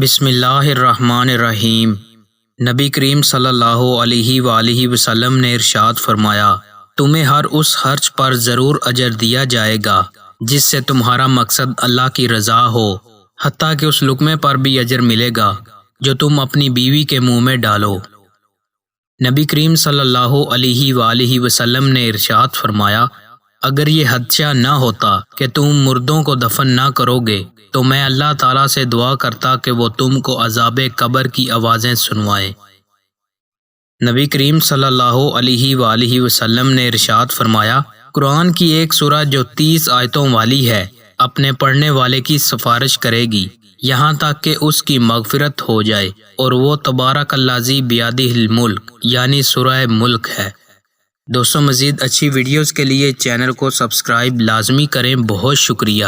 بسم اللہ الرحمن الرحیم۔ نبی کریم صلی اللہ علیہ وآلہ وسلم نے ارشاد فرمایا، تمہیں ہر اس خرچ پر ضرور اجر دیا جائے گا جس سے تمہارا مقصد اللہ کی رضا ہو، حتیٰ کہ اس لقمے پر بھی اجر ملے گا جو تم اپنی بیوی کے منہ میں ڈالو۔ نبی کریم صلی اللہ علیہ وآلہ وسلم نے ارشاد فرمایا، اگر یہ حادثہ نہ ہوتا کہ تم مردوں کو دفن نہ کرو گے تو میں اللہ تعالیٰ سے دعا کرتا کہ وہ تم کو عذاب قبر کی آوازیں سنوائے۔ نبی کریم صلی اللہ علیہ وآلہ وسلم نے ارشاد فرمایا، قرآن کی ایک سورہ جو 30 آیتوں والی ہے اپنے پڑھنے والے کی سفارش کرے گی یہاں تک کہ اس کی مغفرت ہو جائے، اور وہ تبارک الذی بیدہ الملک یعنی سورہ ملک ہے۔ دوستوں، مزید اچھی ویڈیوز کے لیے چینل کو سبسکرائب لازمی کریں۔ بہت شکریہ۔